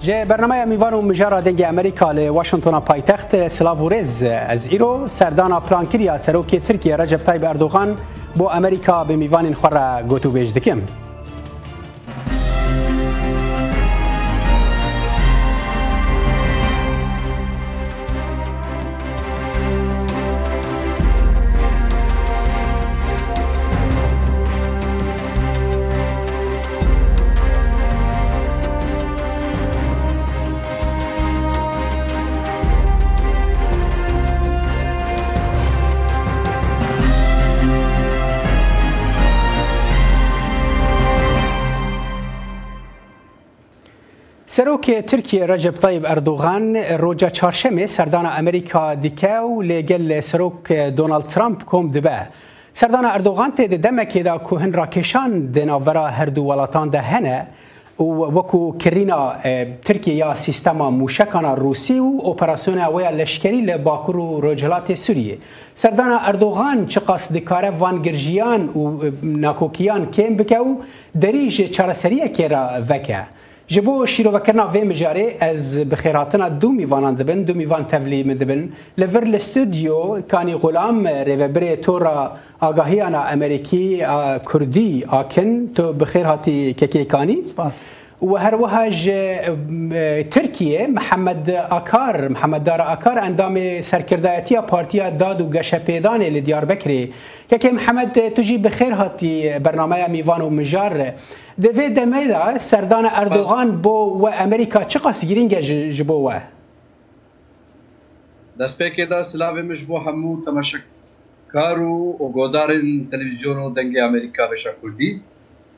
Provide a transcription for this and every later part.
جه برنامه میوان و مجارا دنگ امریکا ل واشنطن پایتخت سلاوورز از ایرو سردانا پلانکریا سروکی ترکیه رجب طیب اردوغان بو امریکا به میوان خوره گوتو بیج دکم. سروک ترکیه رجب طیب اردوغان روجا چهارشنبه سردان امریکا دیکه و لگل سروک دونالد ترامپ کوم دبه. سردان اردوغان تید دمکی دا کوهن راکشان دناورا هر دو ولاتان ده هنه و وکو کرینا ترکیه یا سیستم موشکانا روسی و اپراسیون اویا لشکری لباکور و رجلات سوریه. سردان اردوغان چه قصد کاره وانگرژیان و ناکوکیان کم بکه و دریج چارسریه که را وکه. جبو شیرو وکرنا وی مجاری از بخیراتنا دو میوانان دبن دو میوان تولیم دبن لور الاستودیو کانی غلام ریوبری تورا آگاهیانا امریکی کردی آکن تو بخیر هاتی ککی کانی سپاس و هر وهاج ترکیه محمد دار آکار اندام سرکردایتی پارتیا داد و گشه پیدان لدیار بکری که محمد تجی بخیر هاتی برنامه میوان و مجار دوی دمیدا سردان اردوغان بو و امریکا چه قاس گیرینگ جبو و دست پیکی دا سلاوی مش بو همو تماشاکارو و گودارن تلویزیون و دنگ امریکا بشا کردی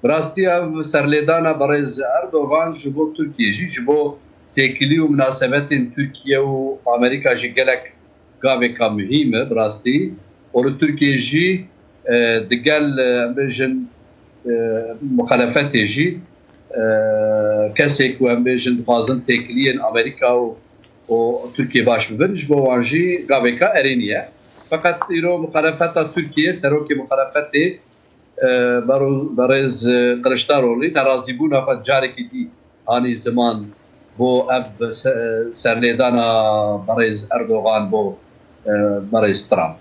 براستی او سرلیدانا برای اردوغان جبو ترکیه جبو تکیلی و مناسبت ترکیه و امریکا جگلک گاوه که مهمه براستی اور ترکیه جی دگل بجن مخالفت جی کسی که هم بیشتر خوازن تکلیه امریکا و ترکیه باش ببرن جبو وانجی گاوه که ارینیه فقط ایرو مخالفت ترکیه سروک مخالفت برز قرشتارولی نرازی بون افت جاری کدی آنی زمان بو اب سرلیدانا برز اردوغان بو برز ترامپ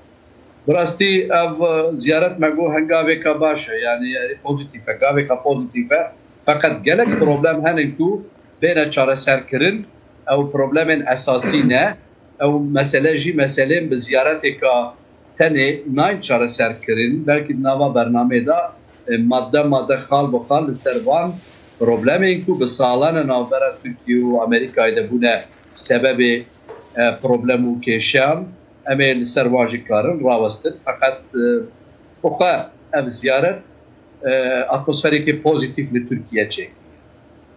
براستی او زیارت مگو هنگاوه که باشه یعنی پوزیتیفه گاوه که پوزیتیفه فقط گلک پروبلم هنگو بین چاره سر کرن او پروبلم اساسی نه او مسئله جی مسئله بزیارت که تنه ناین چاره سر کرن بلکه نوا برنامه دا ماده خال بخال سروان پروبلم اینکو به سالان نوبره ترکیه و امریکای ده بونه سبب پروبلم و کشان امل سرواجی کارن راوستد فقط بخا اب زیارت اتمسفری که پوزیتیو لترکیه چه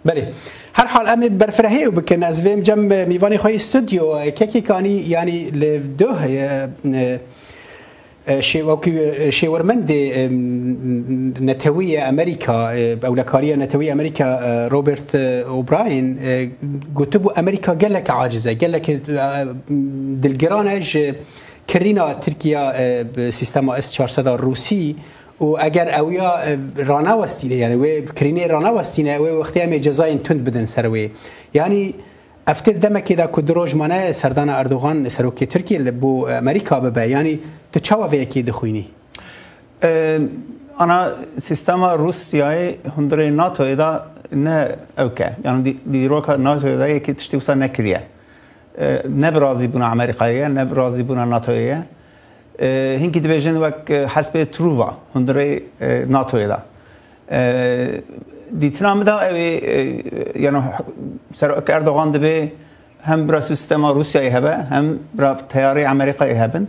بله هر حال ام برفرهی و بکن از ویم جم میوانی خوی استودیو که کانی یعنی لدوه شیورمند نتوی امریکا اولکاری نتوی امریکا روبرت اوبراین گوتبو امریکا گلک عاجزه گلک دلگرانش کرینا ترکیه سیستم اس 400 روسی و اگر اویا رانا وستینه یعنی و کرینه رانا وستینه و وقتی هم جزای تند بدن سروی یعنی افتر دمکی دا کدروج مانه سردان اردوغان سروکی ترکیه لبو امریکا ببه یعنی تو چه وقتی کی دخوینی؟ انا سیستم روسیای هندره ناتو ایدا نه اوکه یعنی دیروکا ناتو ایدا یکی تشتی وسا نکریه نه برازی بنا امریکاییه نه برازی بنا ناتویه هنگی دیویژن وک حسب ترووا هندره ناتو ایدا دیتنام دا یعنی سرک اردوغان دبی هم برا سیستم روسیای هبه هم برا تیاری امریکایی هبن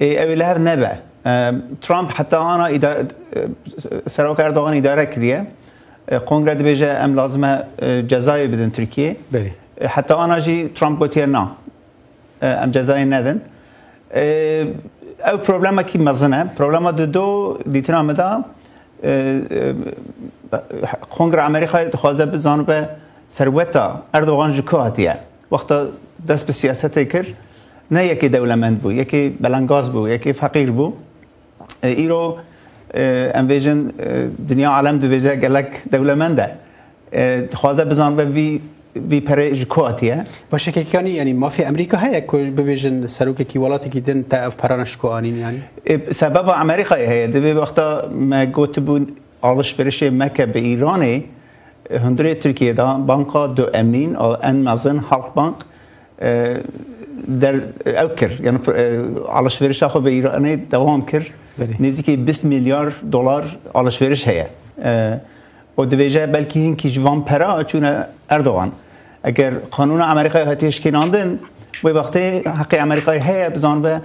اوی لهر نبه ترامپ حتی آنا سرک اردوغان اداره کردیه کنگره دبیجه ام لازمه جزایی بدن ترکیه حتی آنا جی ترامپ گوتیه نه ام جزایی ندن او پروبلما کی مزنه پروبلما دو دیتنام دا کنگره امریکایی خوازه بزانو به سروتا اردوغان جکو هاتیه وقتا دست به سیاسته کرد نه یکی دولمند بو یکی بلنگاز بو یکی فقیر بو ایرو ام ویژن دنیا عالم دو ویژه گلک دولمنده خوازه بزان به وی بی پره کواتیه باشه که کنی یعنی مافی امریکا هیا که ببیجن سروکی کی ولاتی که دن تعف پرانش کوانین یعنی سبب امریکا هیا دبی وقتا ما گوت بود آلش برشه مکه به ایرانی هندره ترکیه دا بانکا دو امین او ان مازن هالف بانک در اوکر یعنی آلش برشه خو به ایرانی دوام کرد نزدیک 20 میلیارد دلار آلش برش هیا و دویجه بلکه این که جوان پرا چون اردوغان اگر قانون امریکایی هاتیش کناندن و وقتی حق امریکایی هیا بزن به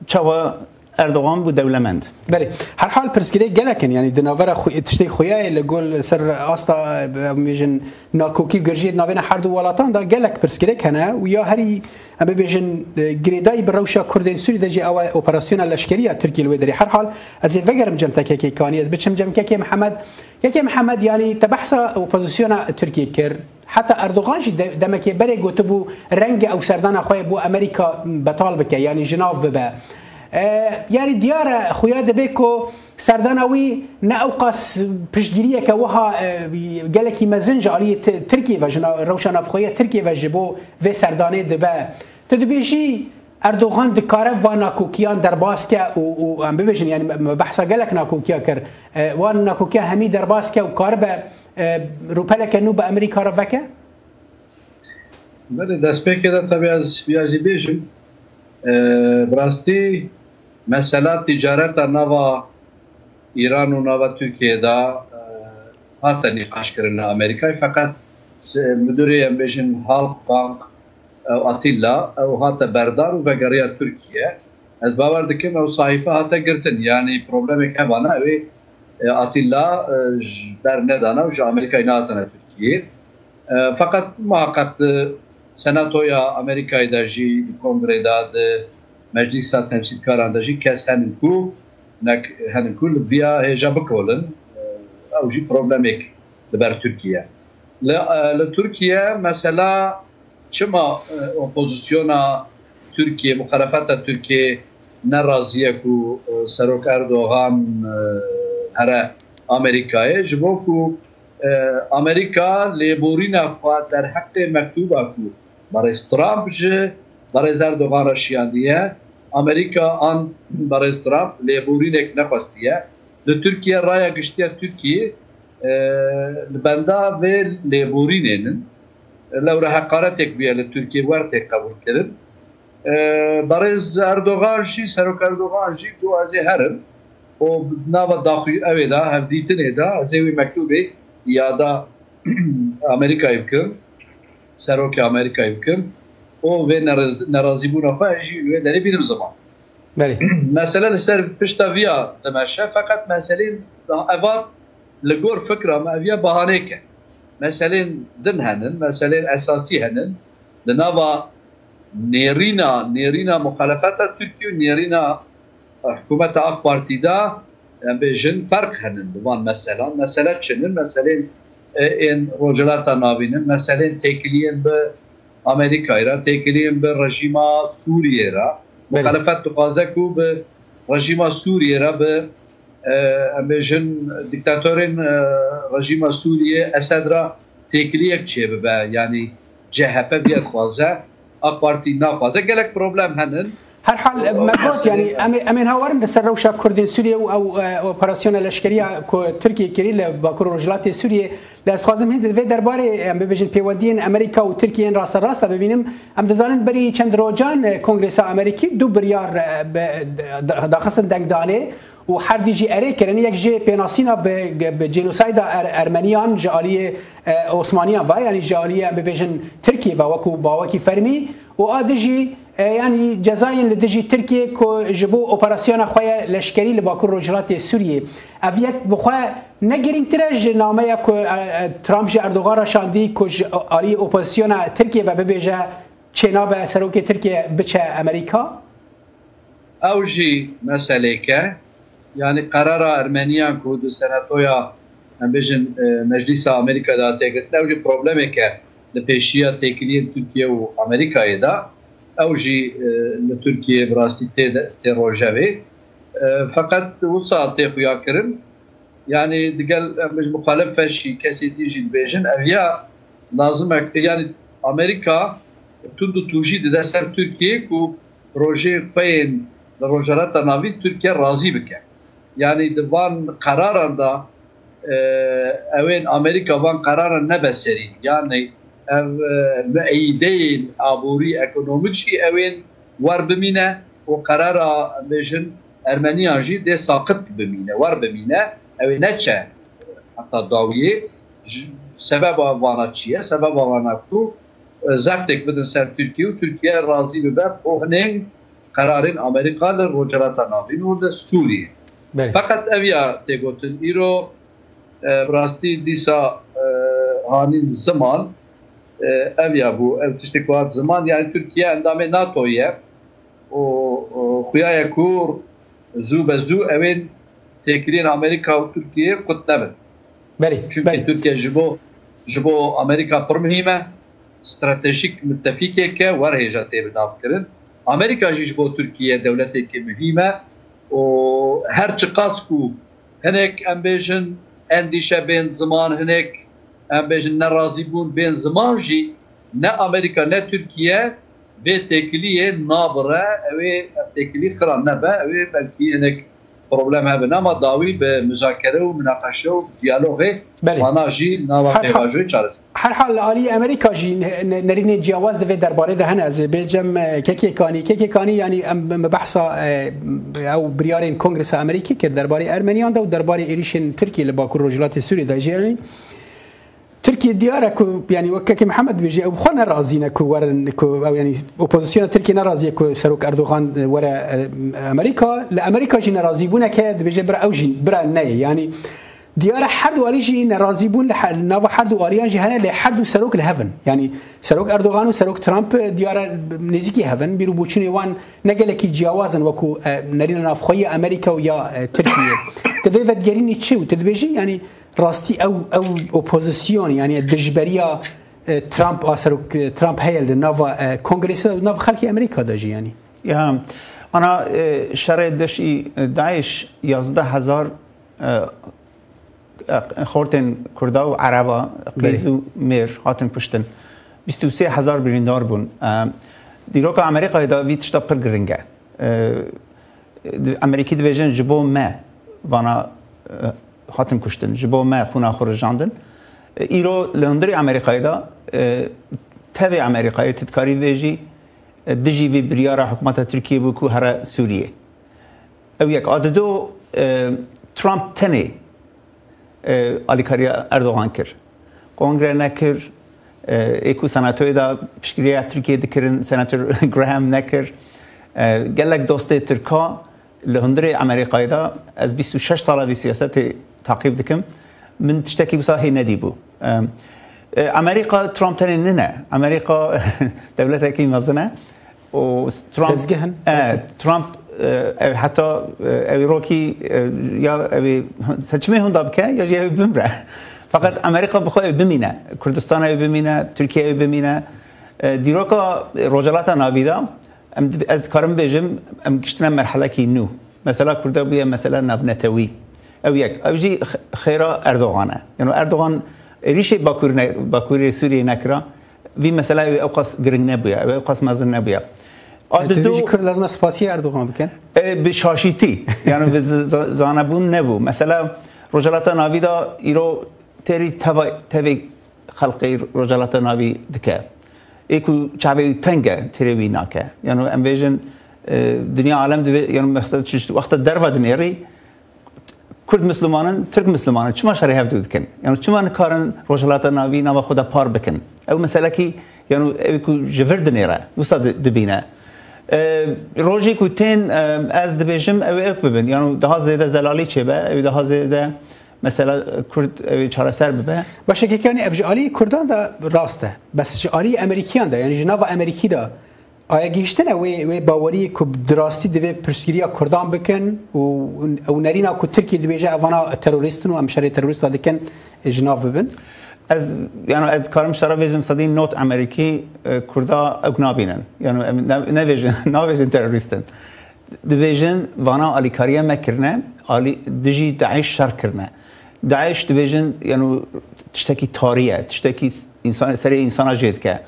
چوا اردوغان بود دولمند بله هر حال پرسکری گلکن یعنی دناور تشتی خویای لگول سر آستا میجن ناکوکی گرجید ناوین هر دو ولاتان دا گلک پرسکری کنه و یا هری اما بیجن گریدای بروشا کردین سوری دجی او اپراسیون لشکری ترکیه الودری هر حال از وگرم جمتا کی کانی از بچم جم کی محمد یعنی تبحث اپوزیسیون ترکیه کر حتی اردوغان دمکی بری گوتبو رنگ او سردان خوای بو امریکا بطال بک یعنی جناف ببا يعني ديار خويا دبيكو سردانوي ناوقس بشجريه كوها قال لك مازنج علي تركي فجنا روشن افخويا تركي فجبو في سرداني دبا تدبيجي اردوغان دكارف وناكوكيان درباسكا وام بيجن يعني بحث قال لك ناكوكيا كر وان ناكوكيا همي درباسكا وكاربا روبلك نوب امريكا رفكا بله دست كده طبعا بيجي بيجن براستی مسئله تجارت نوا ایران و نوا ترکیه دا هات نقاش کردن امریکای فقط مدیری امبیشن هالف بانک او اتیلا او هات بردار و بگریا ترکیه از باور دکم او صحیفه هات گرتن یعنی پروبلمی که بنا اوی اتیلا بر ندانه و جا امریکای ناتنه ترکیه فقط محقق سناتویا امریکای داجی کنگره داد مجلس تمثیلکاران داجی کس هنکو بیا هجا بکولن او جی پروبلمیک لبر ترکیه لترکیه مثلا چما اپوزیسیونا ترکیه مخالفت ترکیه نرازیه کو سروک اردوغان هر امریکای جبو کو امریکا لیبورینا خواهد در حق مکتوبه کو برای ترامپ جه برای اردوغان رشیاندیه امریکا آن برای ترامپ لیبورینک نخواستیه لترکیه رای گشتیه ترکیه لبنده و لیبورینن لو حقارتك بیا لترکیه ورتك قبول کردن برای اردوغان جی سروک اردوغان جی دو ازی هرم و ناو داخلی اویدا هفدیتنه دا ازیوی مکتوبه یادا امریکایی بکن سروک امریکایی بکن و نرازی بونا خواهی و داری بیدم زمان مثلا لسر پشتا ویا دمشه فقط مثلا اواد لگور فکره ما اویا بحانه که مثلا دن هنن مثلا اساسی هنن لناوا نیرینا مخالفت ترکیه و نیرینا حکومت آق پارتی دا بیجن فرق هنن دوان مثلا چنن مثلا این روجلات نابینن مثلا تکلیین به امریکایی را تکلیین به رژیم سوریه را مخالفت تقاضا کو به رژیم سوریه را به بیجن دیکتاتورین رژیم سوریه اسد را تکلیک چه به یعنی جهت بیاد خوازه آق پارتی نخوازه گلک پروبلم هنن هر حال مقاط يعني امين هاورن لسر روشا كردين سوريا او اوبراسيون الاشكريه تركيا كريل باكور رجلات سوريا لاس خازم هند في درباري ام بيجن بيودين امريكا وتركيا راس راس ببينم ام دزانن بري چند روجان كونغرس امريكي دو بريار داخسن دنگدانه و هر دیجی اره کرن یک جه پیناسینا به جنوساید ارمنیان جالی عثمانیان و یعنی جالی ببیجن ترکیه و وکو باوکی فرمی و آدیجی يعني جزاين لدجي تركيا كو جبو اوبراسيون خويا لشكري لباكور رجلات سوريا افيك بخوا نگرين ترج نامه كو ترامپ اردوغان شاندي كو علي اوبوزيسيون تركيا و ببيجا چناب سروك تركيا بچ امريكا او جي مساله يعني قرار ارمنيان كو دو سناتويا ام بيجن مجلس امريكا دا تيگت او جي بروبلمك لپیشیا تکلیه ترکیه و امریکا دا او جی لترکیه براستی تروجاوی فقط وصل تخویا کرن يعني دقل مش مخالفه شي كاسي تيجي بيجن افيا لازم يعني امريكا تندو توجد دسر تركيا كو روجي بين الروجرات نافي تركيا راضي بك يعني دبان قرارا دا اوين امريكا وان قرارا نبسري يعني مؤيدين عبوري ايكونوميكي اوين ور بمينه وقرارا بيجن ارمنيا جي دي ساقط بمينه ور بمينه اوين نتشا حتى داويه سبب وانا چیه سبب وانا تو زفتك بدن سر تركيا وتركيا راضي بباب وهنين قرارين امريكا للروجرات نافين ورد سوريا فقط اويا تيغوتن ايرو براستي ديسا هانين زمان اويا بو او تشتكوات زمان يعني تركيا اندام ناتويه وخويا يكور زو بزو اوين تكرين امريكا وتركيا قد نبت çünkü Türkiye jibo Amerika pir mühime stratejik müttefikeke var heja tê bidavkirin. Amerika jî jibo Türkiye devleteke mühime o her çiqas ku hinek em bêjin endîşe bên ziman hinek em bêjin nerazî bûn bên ziman jî ne Amerika ne Türkiye vê têkiliyê nabire ew têkilî xiran nebe ew belkî hinek problem هذا نما داوي بمذاكره ومناقشه وديالوغ وانا جي نوا تيواجو تشارس هر حال عالی امریکا جی نرین جواز ده درباره ده هن از بجم ککی کانی یعنی بحثا او بریارین کنگرس امریکی که درباره ارمنیان ده و درباره ایریشن ترکیه لباکو روجلات سوری ده جیرنی تركيا ديارك يعني وكك محمد بيجي او خلنا راضينا كو او يعني اوبوزيسيون تركيا ناراضيه كو سروك اردوغان ورا امريكا لامريكا جي ناراضي بونا كاد بيجي برا اوجين برا ني يعني ديار حد وريجي ناراضي بون نافا حد وريان جي هنا لحد سروك الهفن يعني سروك اردوغان وسروك ترامب ديار نزيكي هفن بيرو بوچني وان نقلكي جوازن وكو نرينا نافخويه امريكا ويا تركيا تفيفت جريني تشو تدبيجي يعني راستي او اوبوزيسيون يعني الدجبريه ترامب اسروك ترامب هي النافا كونغرس نافا خلكي امريكا داجي يعني يا انا شرع دشي داعش 11000 خورتن كردا وعربا قيزو مير هاتن پشتن 23000 بریندار بون دیروکا امریکا دا ویتشتا پر گرنگه امریکی دویژن جبو ما وانا هاتن کشتن جبو ما خونا خورجاندن ایرو لندری امریکایی دا تاوی امریکایی تدکاری ویجی دجی وی بریارا حکومت ترکیه بکو هر سوریه او یک عاددو ترامپ تنی آلیکاری اردوغان کر کنگره نکر ایکو سناتوی دا پشکریه ترکیه دکرن سناتور گراهام نکر گلک دوسته ترکا لهندری امریکایی دا از 26 ساله بی سیاست تعقیب دکم من تشتکی بسا هی ندی بو امریکا ترامپ تنی نه امریکا دولت کی مزنه و ترامپ حتی روکی یا سچمه هون دابکه یا جیه بمره فقط امریکا بخواه بمینه کردستان بمینه ترکیه بمینه دیروکا روجلات نابیده از کارم بیجم ام گشتن مرحله کی نو مثلا کرده بیه مثلا نفتوی او یک او جی خیره اردوغانه یعنی اردوغان ریشه باکوری سوریه نکره وی مثلا او قص گرنگ نبویه او قص مزن نبویه تدریج کرد لازم سپاسی اردوغان بکن به شاشیتی یعنی به زانبون نبو مثلا روجلات نابیده ایرو تری توی خلقی روجلات نابی دکه ایکو چابه تنگه تریوی ناکه یعنی امبیجن دنیا عالم دوی یعنی مثلا چیست وقت درو دنیاری کرد مسلمانان ترک مسلمانان چما شری هفت دکن یعنی چما نکارن روجلات نابی نوا خدا پار بکن او مثلا کی یعنی ایکو جفر دنیره وسط دبینه روزی که تین از دبیجم او ایک ببین یعنی ده زیاده زلالی چه به او ده زیاده مثلا کرد چهار سر ببه باشه که کنی افجالی کردان دا راسته بس جالی امریکیان دا یعنی جناب امریکی دا آیا گیشتنه و باوری که دراستی دوی پرسگیریا کردان بکن و نرینا که ترکی دویجه اوانا تروریستن و امشاری تروریست دکن جناب ببین از یعنی از کارم شرا ویژن صدی نوت امریکی کردا اقنابینن یعنی نویژن تروریستن دویژن وانا آلیکاریه مکرنه آلی دجی داعش شر کرنه داعش دویژن یعنی تشتکی تاریه تشتکی انسان سری انسان جد که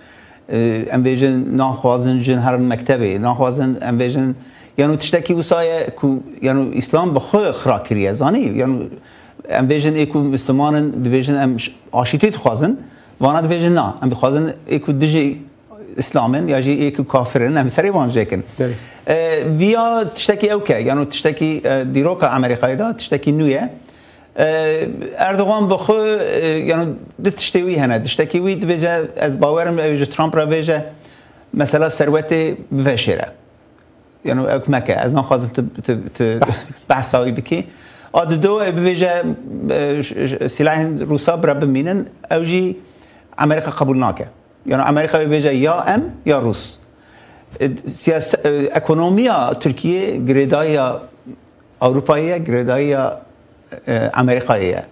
ام بیشن نخوازن جن هر مکتبی نخوازن ام بیشن یعنی تشتکی وسایه کو یعنی اسلام بخو خراکریه زانی یعنی ام بیشن ایکو مسلمانن دیویژن ام آشیتی خوازن وانا دیویژن نه ام بخوازن ایکو دیجی اسلامن یا جی ایکو کافرن ام سری وان جکن ویا تشتکی اوکی یعنی تشتکی دیروکا امریکایی دا تشتکی نویه اردوغان بخو یعنی تشتوی هنه تشتکی وی دیویژه از باورم دیویژه ترامپ را دیویژه مثلا ثروت بفشره یعنی اوک مکه از من خواستم بحثایی بکی دو بویژه سلاح روسا برا بمینن اوجی امریکا قبول ناکه یعنی امریکا بویژه یا ام یا روس اکونومیا ترکیه گریدای اروپاییه گریدای امریکاییه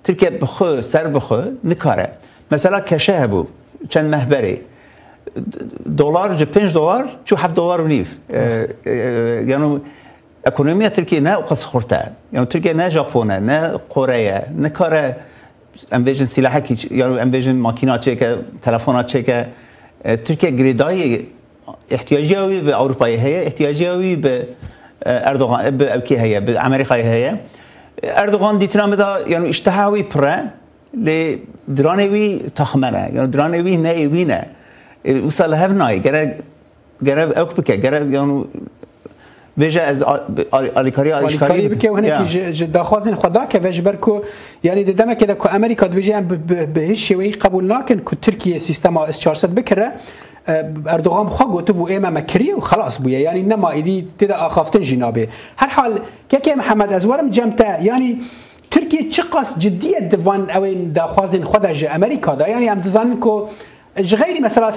ترکیه بخو سر بخو نکاره مثلا کشه هبو چند مهبری دلار جو 5 دلار چو 7 دلار و نیف یعنی اکونومیا ترکیه نه قص خورته یعنی ترکیه نه ژاپن نه کره نه کاره ام بیژن سلاح کی یعنی ام بیژن ماکینا چه تلفنات چه ترکیه گریدای احتیاجی به اروپایی هست احتیاجی به اردوغان به اوکی هست به امریکایی هست اردوغان دیتنا مدا یعنی اشتهاوی پره ل درانوی تخمنه یعنی درانوی نیوینه وصل هفنای گره اوک بکه گره یعنی ویژه از آلیکاری بکه و هنکی داخوازن خدا که ویژه برکو یعنی دمه که دکو امریکا دویژه به هیچ شوی قبول نکن که ترکیه سیستم اس 400 بکره اردوغان بخوا گوتو بو ایمه مکریه و خلاص بویه یعنی نما ایدی تدا آخافتن جنابه هر حال که محمد از ورم جمته یعنی ترکیه چقاس جدیت دوان اوین داخوازن خدا جه امریکا دا یعنی ام تزانن که غير مثلا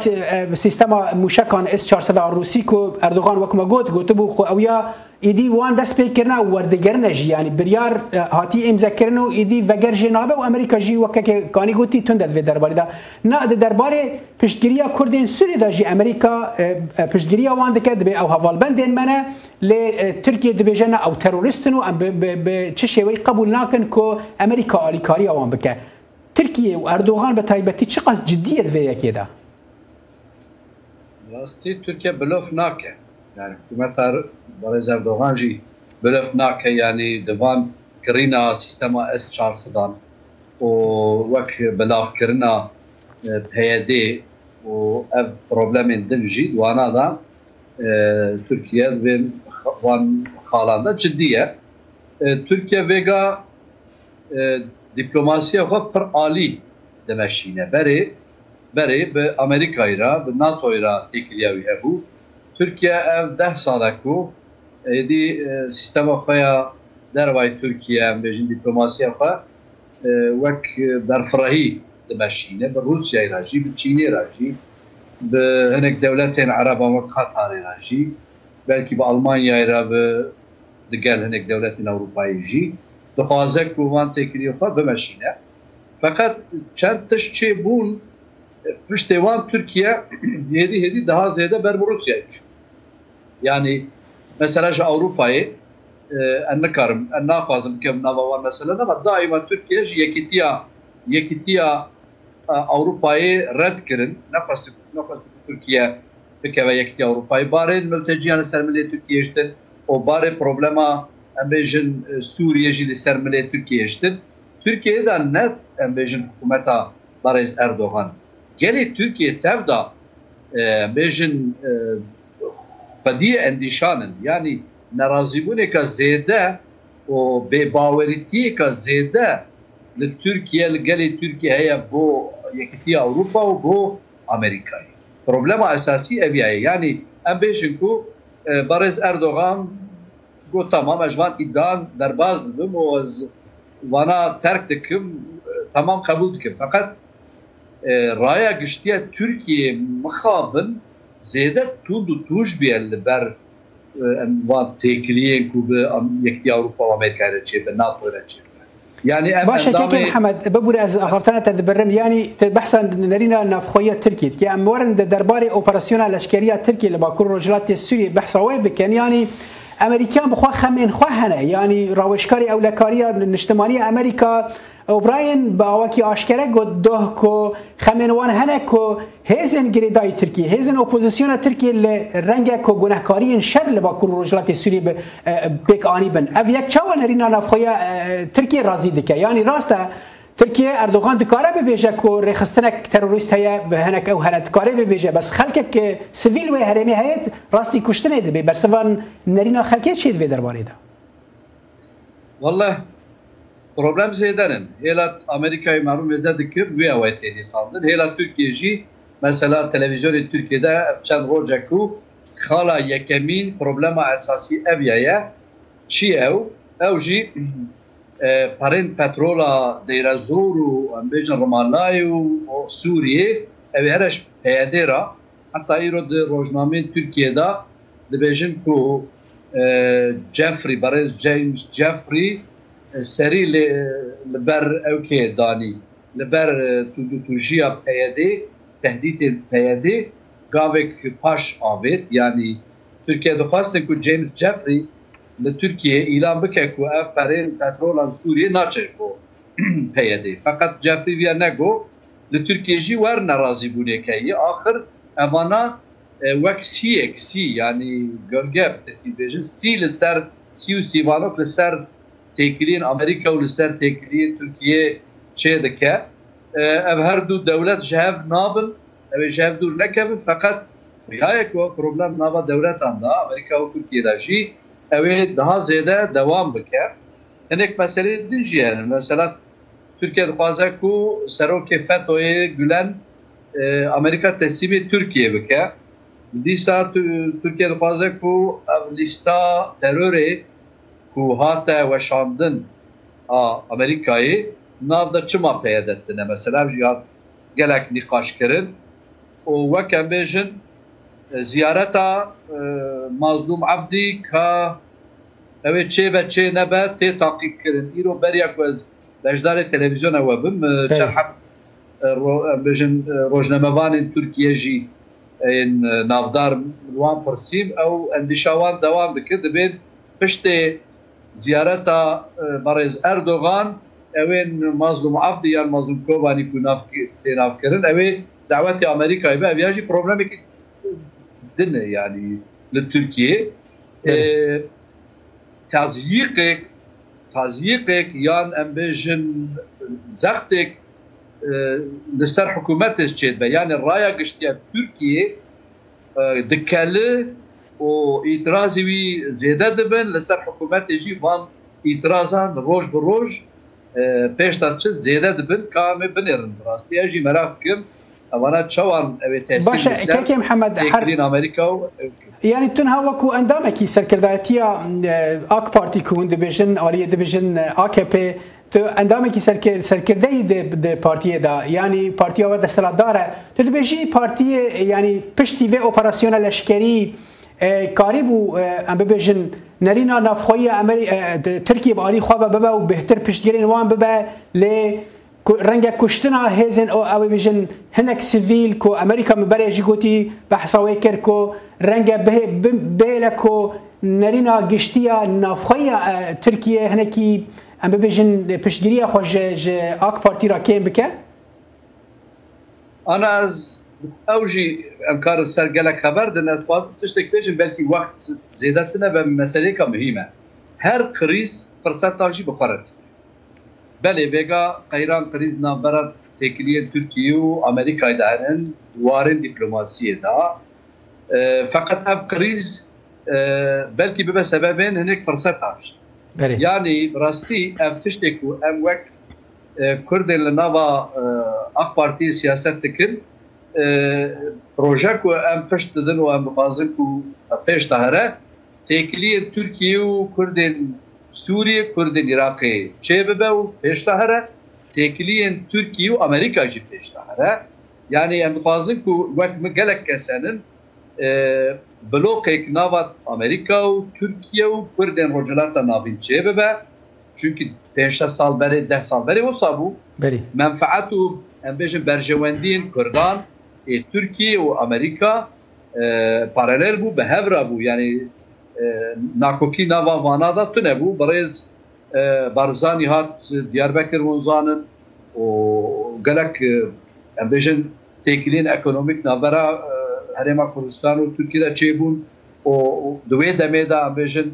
سيستم مشكان اس 400 روسي كو اردوغان وكما قلت بو اويا ايدي وان داس بيكرنا وردگرنا جي يعني بريار هاتي امذكرنو ايدي وگر جنابه وامريكا جي وكك كاني قلتي تندد في درباري دا نا درباري پشتگيريا كردين سوري دا جي امريكا پشتگيريا وان دكد او حوالبندين منه لتركيا دبيجنا او تيرورستنو ب شيوي قبول ناكن كو امريكا اليكاريا وان بك ترکیه و اردوغان به تایبەتی چقدر جدیت وی یکیدا راستی ترکیه بلوف ناکه یعنی حکومت برای اردوغان جی بلوف ناکه یعنی دوان کرینا سیستم اس 400 و وک بلاف کرنا پیاده و اف پروبلم دن جی دوانا دا ترکیه و وان خالاندا جدیه ترکیه ویگا دیپلماسی خود پر عالی دمشینه بری به امریکایی را به ناتوی را تکلیوی هبو ترکیه اف 10 ساله کو ایدی سیستم خویا دروای ترکیه بیشتر دیپلماسی خود وک برفراهی دمشینه به روسیای راجی به چینی راجی به هنگ دولتین عرب و قطر راجی بلکه به آلمانیای را به دیگر هنگ دولتین اروپایی جی دخوازه که وان تکریه خود بمشینه فقط چند تشچه بون پشتوان ترکیه هدی daha زیاده بر روسیه شد یعنی مثلا جو اروپایی نکارم نخوازم که نوان مثلا نه دائما ترکیه یکیتیا اروپایی رد کردن نخواست ترکیه بکه یکیتیا اروپایی باره ملتجیان سرمایه ترکیه شدن و باره پروبلما امبیجن سوریه جی سرمایه ترکیه شدن ترکیه دا net امبیجن حکومتا برای اردوغان گلی ترکیه تفدا امبیجن قدیه اندیشانن یعنی نرازیبونه که زیده و بباوریتی که زیده لترکیه لگلی ترکیه هیا بو یکیتی اروپا و بو امریکایی پروبلم اساسی اویه یعنی امبیجن کو برای اردوغان گو تمام اجوان ایدان در باز دم و از وانا ترک دکم تمام قبول دکم فقط رaya گشتیه ترکیه مخابن زیده توش بیل بر وان تکلیه کو به یکی اروپا و امریکا چه به ناتو چه يعني باشه كي محمد ببور از اخفتنا تدبرم يعني بحثا نرينا نفخويه تركيا كي امورن درباري اوبراسيونال لشكريه تركيا لباكور رجلات سوريا بحثا وين بكن يعني امریکا بخوا خمین خو هنه یعنی راوشکاری اولکاری اجتماعی امریکا اوبراین با وکی آشکره گد ده کو خمینوان هنه کو هزن گریدای ترکیه هزن اپوزیسیون ترکیه رنگ کو گناهکاری شر لبا کور رجلات سوری بک آنی بن اف یک چاون رینا نفخویا ترکیه راضی دکه یعنی راسته ترکیه اردوغان دکاره ببیجه کو رخصتنک تروریست هیا به هنک او هنت کاره ببیجه بس خلک که سیویل و هرمی هیت راستی کشتنه دبی برسوان نرینا خلکه چید وی درباره ده والله problem zeydenin. Hela Amerika'yı marun vezedikir ve avayetleri kaldın. Hela Türkiye ji mesela televizyonu Türkiye'de çend rojaku khala yekemin problema esası evyaya çi ev ji parin petrola deyra zoru ambejin Romalayı o Suriye ev hereş peyadera hatta iro de rojnamen Türkiye'de dibejin ku Jeffrey Barez James Jeffrey سری لبر اوکی دانی لبر توجیه پیاده تهدید پیاده گاوک پاش آوید یعنی ترکیه دخواستن که جیمز جفری لترکیه اعلام بکه که اف پرین پترولان سوریه ناچه که پیاده فقط جفری ویا نگو لترکیه جی ور نرازی بونه که آخر اوانا وک سی یعنی گرگب ترکیه بیجن سی لسر سی و سیوانوک لسر تکرین امریکا و لسر تکرین ترکیه چه دکه ev her du devlet jev nabın ev jev dur nekevin fakat riyayek o problem nava devlet anda Amerika ve Türkiye'de jî ev daha ziyade devam bike enek mesele din jî yani mesela Türkiye dixwaze ku serokê FETÖ'ye Gülen Amerika teslimi Türkiye bike dîsa Türkiye dixwaze ku ev lista terörê ku hate weşandin a Amerika'yı navda çima peyedetine mesela jihad gelek nikaş kirin o vekem bejin ziyareta mazlum abdi ka evet çe ve çe nebe te takip kirin iro beriya kwez bejdare televizyona webim çerhab bejin rojnamevanên Türkiye jî navdar wan persim ew endişawan devam dikir dibên piştê ziyareta Barez Erdoğan evin mazlum abdi yan mazlum Kobani kunaf tenaf kirin evi daveti Amerika'yı ve viajı problemi ki dinle yani le Türkiye tazyikek yan embejin zaktek lister hükümet çedbe yani raya geçtiği Türkiye dikkalı o itirazı bir ziyade dibin lister hükümet eci van itirazan roj bir roj پێشتاچ زێدە دەبن کامێ بنێرن ڕاستیاژی مەراکم ئەوانە چاوان ئەوێ باشە کاکێ محەممەد هەرین ئەمریکا و یعنی تون هەوەکو ئەندامێکی سەرکردایەتیە ئاک پارتی کوون دەبێژن ئاریە دەبێژن AKP ئەندامێکی سەرکردەی پارتیەدا ینی پارتیەوە دەسەڵاتدارە تو دەبێژی پارتیە ینی پشتی vê ئۆپەراسیۆنە لەشکەری کاری بوو ئەم ببێژن نرینا نافخوی ترکیه با آلی خواه ببه و بهتر پشتگیرین وان ببه لی رنگ کشتنا هزن او بیجن هنک سیویل کو امریکا مبره جی گوتی بحثاوی کر کو رنگ بیله کو نرینا گشتیا نافخوی ترکیه هنکی ام بیجن پشتگیری خوش آک پارتی را کم بکه؟ انا از اوجی امکار سرگلک خبر دن از باز تشتک بیشن بلکی وقت زیادتنه به مسئله که مهمه هر کریز فرصت تاجی بخورد بله بگا قیران کریز نامبرد تکلیه ترکیه و امریکای دارن دوارن دیپلماسیه دا فقط اف کریز بلکی به سببین هنک فرصت تاجی یعنی براستی اف تشتک و ام وقت کردن لناوا اک پارتی سیاست تکن پروژه که ام پشت دادن و ام بازن که پیش دهره تکلیه ترکیه و کردن سوریه کردن عراقی چه ببه و پیش دهره تکلیه ترکیه و امریکا جی پیش دهره یعنی ام بازن که وقت مگلک کسانن بلوک ایک نوات امریکا و ترکیه و کردن رجلاتا نابین چه ببه çünkü 5 سال beri 10 سال beri o sabu menfaatu ام بیشن برجواندین کردان ترکیه و امریکا پارالل بو به هفرا بو یعنی ناکوکی ناوا وانا دا تو نبو برز بارزانی هات دیاربکر ونزانن و گلک امبیشن تکلین اکونومیک نابرا هرما کردستان و ترکیه دا چه بون و دوی دمه دا امبیشن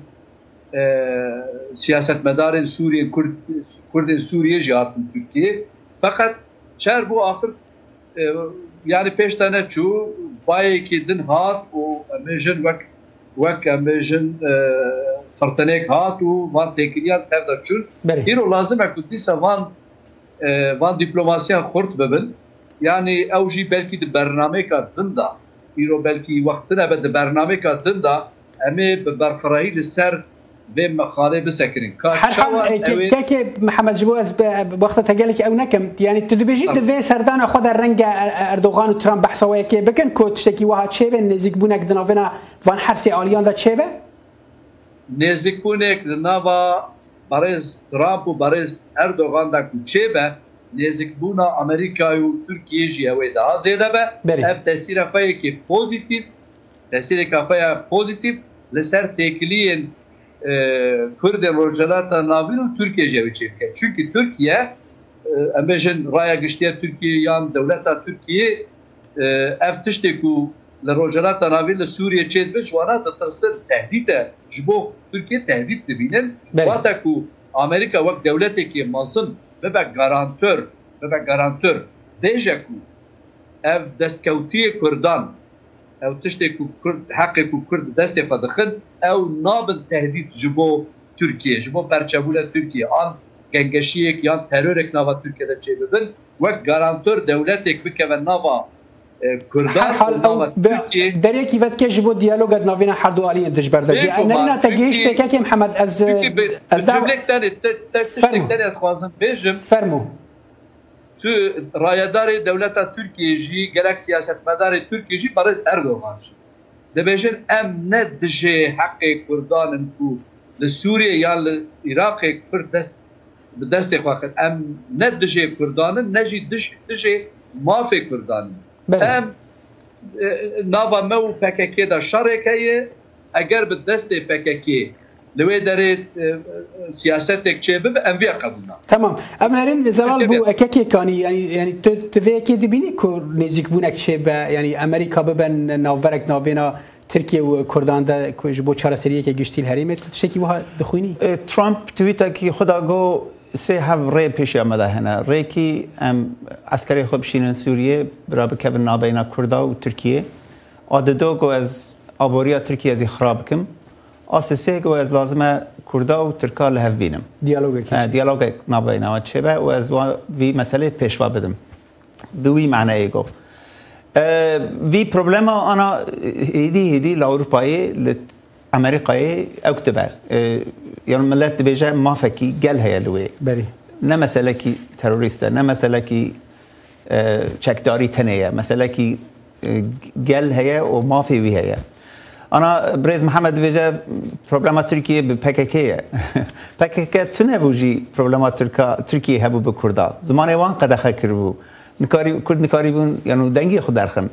سیاست مدارن سوریه کرد سوریه جهاتن ترکیه فقط چهار بو آخر yani peş tane çu bayi ki din hat o amejin vak amejin fırtanek hat o van tekniğe tevda çun. Hiro lazım ekudisa van diplomasiyan kurt bebin. Yani evji belki de bername kadın da hiro belki vaktine be de bername kadın da emi berfarahi ser ve مخالب سكرين كاكي محمد جبوز بوقت تجالك او نكم يعني تدبيجي دفي سردان خذ الرنجة اردوغان وترامب بحثوا كي بكن كو تشتكي واحد شيبه نزيك بونك دنافنا فان حرسي اليان ذات شيبه نزيك بونك دنافا باريز ترامب وباريز اردوغان دا شيبه نزيك بونا امريكا وتركيا جي اوي دا زياده به اف تاثير فايكي بوزيتيف تاثير كافيا بوزيتيف لسر تكلين Kürden rojalata navin Türkiye cevçevke. Çünkü Türkiye amejin raya giştiye Türkiye yan devleta Türkiye ev tişteku le rojalata navin Suriye çedbeç vana da tasır tehdide jbo Türkiye tehdit dibinin vata ku Amerika vak devleteki mazın ve garantör deja ku ev destkautiye Kürdan او تشتكو كرد حقكو كرد دستي فدخل او نابن تهديد جبو تركيا جبو برچبوله تركيا ان گنگشيك يان ترورك ناوا تركيا دا چيبن وك غارانتور دولتك بكون ناوا كردان ناوا تركيا دريكي فتكي جبو ديالوج نافينا حردو علي دجبردجي انا تجيش تكاكي محمد از جملك تاني تشتك تاني خوازن بيجم فرمو تو رایدار دولت ترکیه جی گلک سیاست مدار ترکیه جی برای اردوغان جی دبیجن ام ندجه حق کردان کو لسوریه یا لعراق کرد دست خواهد ام ندجه کردان نجی دجه مافی کردان ام ناوا مو پککی دا شرکیه اگر به دست پککی لوي دارت سياستك شباب انبياء قبولنا تمام امرين زلال بو اكاكي كاني يعني تفيكي دبيني كو نزيك بونك شباب يعني امريكا ببن ناوفرك نافينا تركيا وكردان دا جبو چارا سريه كي گشتي الهريمه تشكي وها دخويني ترامب تويتا كي خدا جو سي هاف ري بيش امدا هنا ريكي ام عسكري خب شينن سوريه برا بكبن نابينا كردا وتركيا اددو جو از ابوريا تركيا زي خرابكم اساسه که از لازمه کردا و ترکا له بینم دیالوگ نابینا و چه و از وی مسئله پیشوا بدم به وی معنی گفت وی پروبلم انا هدی لاوروپایی ل امریکایی اکتبر یعنی ملت بیجه ما فکی گل هی لوی نه مسئله کی تروریسته نه مسئله کی چکداری تنیه مسئله کی گل هی و ما فی وی هی أنا بريز محمد بيجا بروبلمات تركيا بPKK PKK تنبوجي بروبلمات تركيا هبو بكردا زمان وان قد خكربو نكاري كرد نكاري بون يعني دنگي خدرخن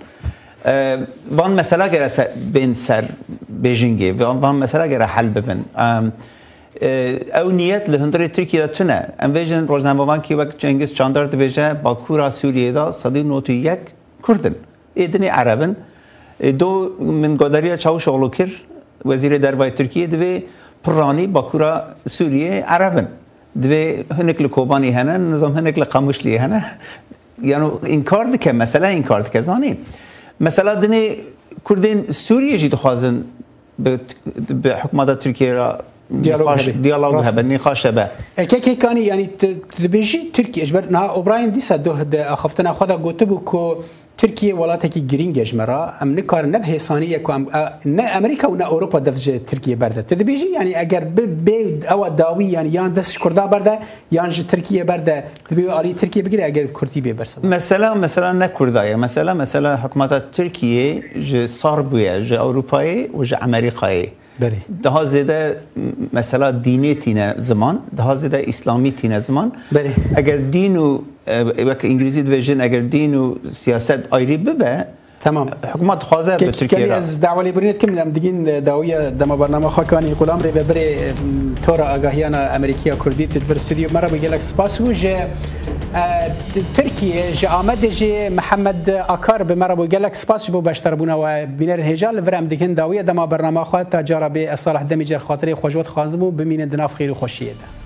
وان مسألة غير بين سر بيجينجي وان مسألة غير حل ببن او نيت لهندري تركيا تنه ام فيجن روزنامه وان كي وقت جنگيز چاندار بيجا باكورا سوريا دا صدي نوتو يك كردن ايدني عربن دو من قدرية چاوش اولوكر وزير دربای تركيا دوی پرانی باکورا سوریه عربن دوی هنک لکوبانی هنن نظام هنک لقاموشلی هنن يعني انکار دکه مثلا انکار دکه زانی مثلا دنی کردین سوریه جی دخوازن به حکومت تركيا را ديالوج هبه نقاش به كي كان يعني تبيجي تركيا اجبر نا ابراهيم دي صدو اخفتنا خدا گوتبو کو تركيا ولاتكي جرين جمرا ام نكار نبه ثانيه كو نا امريكا ونا اوروبا دفج تركيا برده تدبيجي يعني اگر ب او داوي يعني يان دس كردا برده يان تركيا برده تبي علي تركيا بگيره اگر كردي بي برسه مثلا نه كردايا مثلا حكومات تركيا ج صربيه ج اوروباي وج امريكاي ده زده مثلا دینی تینه زمان ده زده اسلامی تینه زمان اگر دین و انگلیسی دویژن اگر دین و سیاست آیری ببه تمام حکومت خوازه به ترکیه را از دعوی برینت کم دم دیگین داویه دم برنامه خاکانی غلام ری ببری تورا آگاهیان امریکا کردی تلفر استودیو مرا بگلک سپاس و ج ترکیه ج آمد ج محمد آکار به مرا بگلک سپاس بو بشتر بونا و بینر هجال ورم دیگین داویه دم برنامه خاط تجارب اصالح دمی جر خاطر خوشوت خازمو بمین دناف خیر و خوشیه ده